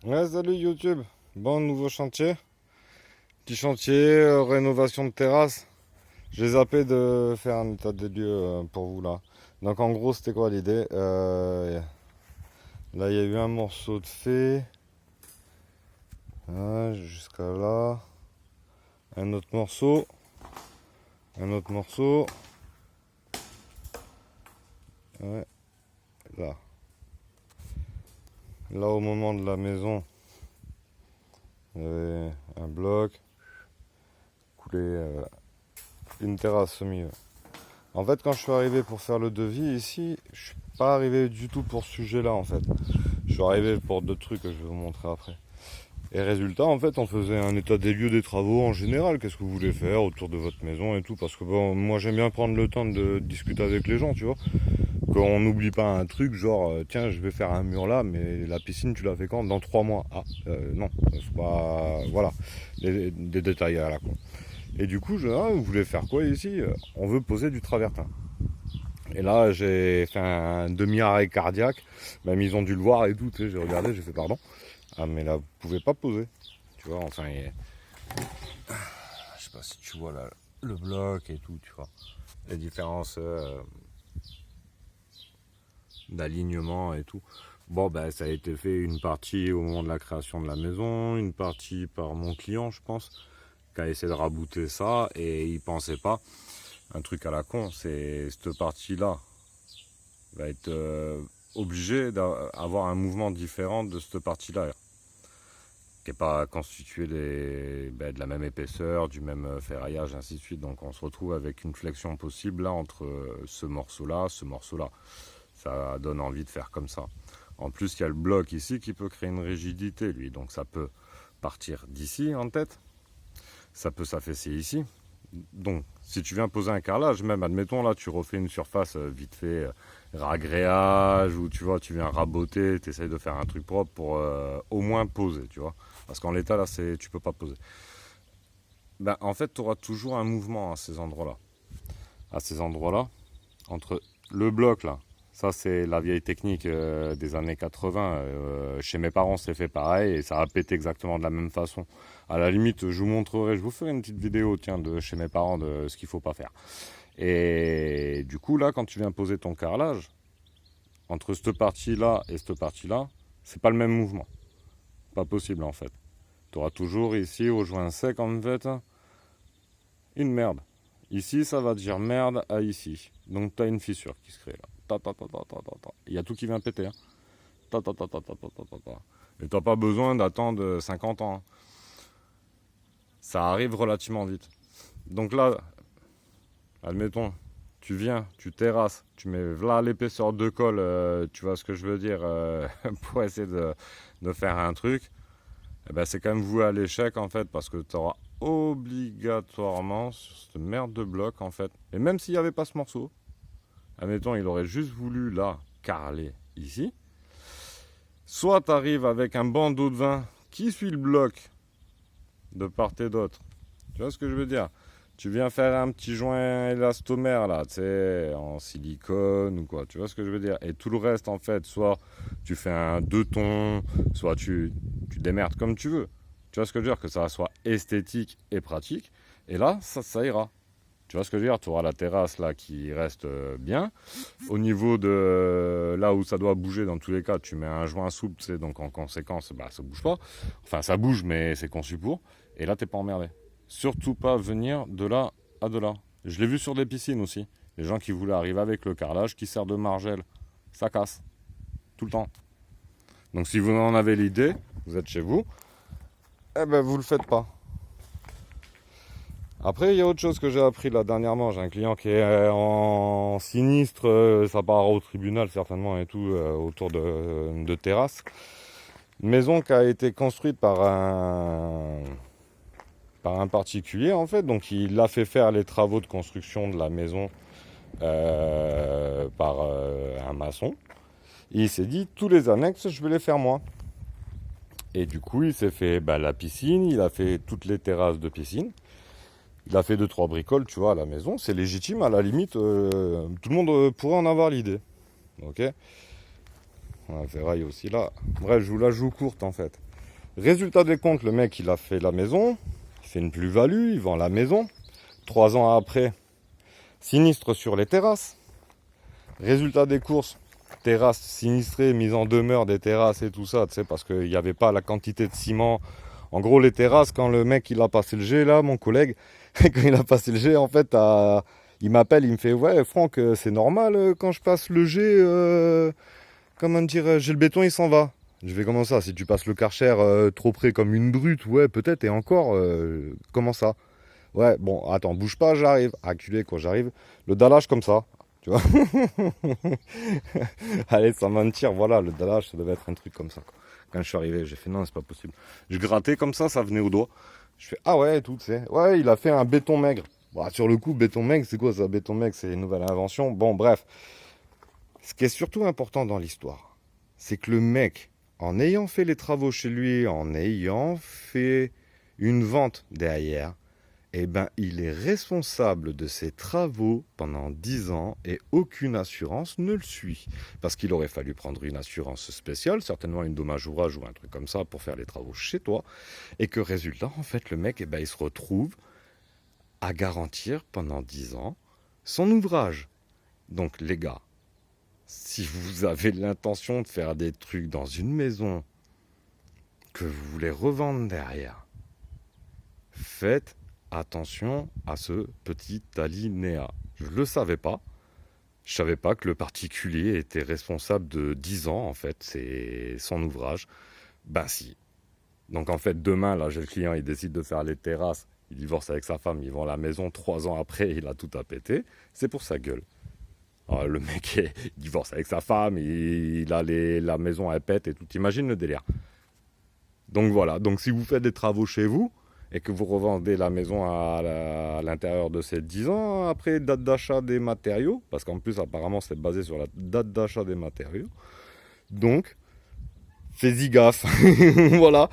Ouais, salut YouTube. Bon, nouveau chantier. Petit chantier, rénovation de terrasse. J'ai zappé de faire un état des lieux pour vous là. Donc en gros, c'était quoi l'idée? Là, il y a eu un morceau de fait. Ouais, jusqu'à là. Un autre morceau. Un autre morceau. Ouais, là. Là, au moment de la maison, il y avait un bloc. Coulé une terrasse au milieu. En fait, quand je suis arrivé pour faire le devis ici, je suis pas arrivé du tout pour ce sujet-là en fait. Je suis arrivé pour d'autres trucs que je vais vous montrer après. Et résultat, en fait, on faisait un état des lieux des travaux en général. Qu'est-ce que vous voulez faire autour de votre maison et tout. Parce que bon, moi j'aime bien prendre le temps de discuter avec les gens, tu vois. Qu'on n'oublie pas un truc, genre, tiens, je vais faire un mur là, mais la piscine, tu l'as fait quand? Dans 3 mois. Ah, non, c'est pas... Voilà, des détails à la con. Et du coup, vous voulez faire quoi ici? On veut poser du travertin. Et là, j'ai fait un demi-arrêt cardiaque. Même ils ont dû le voir et tout. Tu sais, j'ai regardé, j'ai fait pardon. Ah, mais là, vous pouvez pas poser. Tu vois, enfin, je sais pas si tu vois là, le bloc et tout, tu vois. Les différences d'alignement et tout. Bon, ben, ça a été fait une partie au moment de la création de la maison, une partie par mon client, je pense, qui a essayé de rabouter ça et il pensait pas. Un truc à la con, c'est cette partie-là va être obligé d'avoir un mouvement différent de cette partie-là, qui n'est pas constituée de la même épaisseur, du même ferraillage, ainsi de suite. Donc on se retrouve avec une flexion possible là entre ce morceau-là, ce morceau-là. Ça donne envie de faire comme ça. En plus, il y a le bloc ici qui peut créer une rigidité, lui. Donc ça peut partir d'ici en tête, ça peut s'affaisser ici. Donc, si tu viens poser un carrelage, même admettons là, tu refais une surface vite fait, ragréage, ou tu vois, tu viens raboter, tu essayes de faire un truc propre pour au moins poser, tu vois. Parce qu'en l'état là, tu peux pas poser. Ben, en fait, tu auras toujours un mouvement à ces endroits-là. À ces endroits-là, entre le bloc là, ça c'est la vieille technique des années 80. Chez mes parents, c'est fait pareil et ça a pété exactement de la même façon. À la limite, je vous montrerai, je vous ferai une petite vidéo tiens, de chez mes parents de ce qu'il faut pas faire. Et du coup, là, quand tu viens poser ton carrelage, entre cette partie-là et cette partie-là, c'est pas le même mouvement. Pas possible en fait. Tu auras toujours ici, au joint sec en fait, une merde. Ici, ça va dire merde à ici. Donc, tu as une fissure qui se crée là. Il y a tout qui vient péter. Hein. Et tu n'as pas besoin d'attendre 50 ans. Hein. Ça arrive relativement vite. Donc là, admettons, tu viens, tu terrasses, tu mets là l'épaisseur de colle, tu vois ce que je veux dire, pour essayer de faire un truc. Eh ben, c'est quand même voué à l'échec en fait, parce que tu auras obligatoirement sur cette merde de bloc en fait. Et même s'il n'y avait pas ce morceau, admettons, il aurait juste voulu là carreler ici. Soit tu arrives avec un bandeau de vin qui suit le bloc de part et d'autre. Tu vois ce que je veux dire? Tu viens faire un petit joint élastomère là, tu sais, en silicone ou quoi. Tu vois ce que je veux dire? Et tout le reste en fait, soit tu fais un 2 tons, soit tu démerdes comme tu veux. Tu vois ce que je veux dire? Que ça soit esthétique et pratique. Et là, ça ira. Tu vois ce que je veux dire? Tu auras la terrasse là qui reste bien. Au niveau de là où ça doit bouger, dans tous les cas, tu mets un joint souple, tu sais, donc en conséquence, bah, ça bouge pas. Enfin, ça bouge, mais c'est conçu pour. Et là, t'es pas emmerdé. Surtout pas venir de là à de là. Je l'ai vu sur des piscines aussi. Les gens qui voulaient arriver avec le carrelage qui sert de margelle. Ça casse. Tout le temps. Donc si vous en avez l'idée, vous êtes chez vous, eh ben vous le faites pas. Après, il y a autre chose que j'ai appris là dernièrement. J'ai un client qui est en sinistre, ça part au tribunal certainement et tout, autour de terrasses. Une maison qui a été construite par un particulier en fait. Donc il a fait faire les travaux de construction de la maison par un maçon. Et il s'est dit, tous les annexes, je vais les faire moi. Et du coup, il s'est fait la piscine, il a fait toutes les terrasses de piscine. Il a fait 2-3 bricoles, tu vois, à la maison. C'est légitime, à la limite, tout le monde pourrait en avoir l'idée. Ok. On a ferraille aussi là. Bref, je vous la joue courte en fait. Résultat des comptes, le mec, il a fait la maison, il fait une plus-value, il vend la maison. 3 ans après, sinistre sur les terrasses. Résultat des courses, terrasses sinistrées, mise en demeure des terrasses et tout ça, tu sais, parce qu'il n'y avait pas la quantité de ciment. En gros, les terrasses, quand le mec, il a passé le jet, là, mon collègue, quand il a passé le jet, en fait, il m'appelle, il me fait, ouais, Franck, c'est normal, quand je passe le jet, comment dire, j'ai le béton, il s'en va. Je vais comment ça? Si tu passes le Karcher trop près comme une brute, ouais, peut-être, et encore, comment ça? Ouais, bon, attends, bouge pas, j'arrive. Acculé, quoi, j'arrive. Le dallage comme ça, tu vois. Allez, sans mentir, voilà, le dallage, ça devait être un truc comme ça, quoi. Quand je suis arrivé, j'ai fait, non, c'est pas possible. Je grattais comme ça venait au doigt. Je fais, ah ouais, tout, tu sais. Ouais, il a fait un béton maigre. Bon, sur le coup, béton maigre, c'est quoi ça? Béton maigre, c'est une nouvelle invention. Bon, bref. Ce qui est surtout important dans l'histoire, c'est que le mec, en ayant fait les travaux chez lui, en ayant fait une vente derrière, eh ben, il est responsable de ses travaux pendant 10 ans et aucune assurance ne le suit. Parce qu'il aurait fallu prendre une assurance spéciale, certainement une dommage ouvrage ou un truc comme ça pour faire les travaux chez toi. Et que résultat, en fait, le mec, eh ben, il se retrouve à garantir pendant 10 ans son ouvrage. Donc les gars, si vous avez l'intention de faire des trucs dans une maison que vous voulez revendre derrière, faites attention à ce petit alinéa. Je ne le savais pas. Je ne savais pas que le particulier était responsable de 10 ans, en fait. C'est son ouvrage. Ben si. Donc en fait, demain, là, j'ai le client, il décide de faire les terrasses. Il divorce avec sa femme, il vend la maison. 3 ans après, il a tout à péter. C'est pour sa gueule. Alors, le mec, il divorce avec sa femme, il a la maison, elle pète et tout. T'imagines le délire. Donc voilà. Donc si vous faites des travaux chez vous, et que vous revendez la maison à l'intérieur de ces 10 ans, après date d'achat des matériaux, parce qu'en plus apparemment c'est basé sur la date d'achat des matériaux, donc fais-y gaffe. Voilà,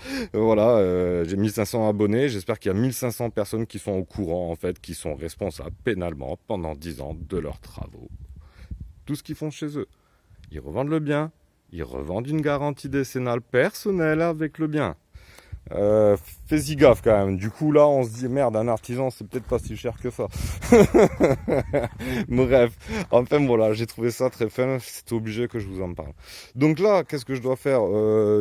j'ai 1500 abonnés, j'espère qu'il y a 1500 personnes qui sont au courant en fait, qui sont responsables pénalement pendant 10 ans de leurs travaux. Tout ce qu'ils font chez eux. Ils revendent le bien, ils revendent une garantie décennale personnelle avec le bien. Fais-y gaffe quand même. Du coup là on se dit merde, un artisan c'est peut-être pas si cher que ça. Bref, enfin voilà, j'ai trouvé ça très fun, c'était obligé que je vous en parle. Donc là, qu'est-ce que je dois faire?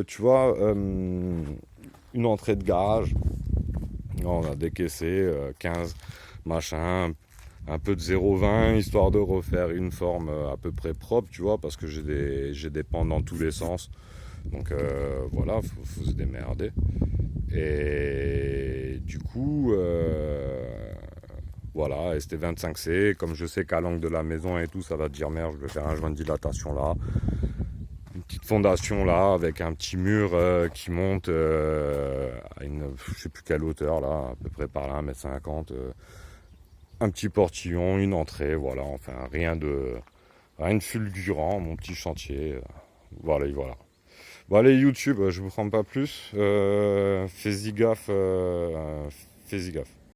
Tu vois, une entrée de garage. On a décaissé 15 machin, un peu de 0,20 histoire de refaire une forme à peu près propre, tu vois, parce que j'ai des pans dans tous les sens. Donc voilà, faut se démerder. Et du coup, voilà, ST25C, comme je sais qu'à l'angle de la maison et tout, ça va dire merde, je vais faire un joint de dilatation là. Une petite fondation là, avec un petit mur qui monte à une, je sais plus quelle hauteur là, à peu près par là, 1m50. Un petit portillon, une entrée, voilà, enfin rien de fulgurant, mon petit chantier. Voilà, voilà. Bon allez YouTube, je vous prends pas plus. Fais-y gaffe, fais-y gaffe.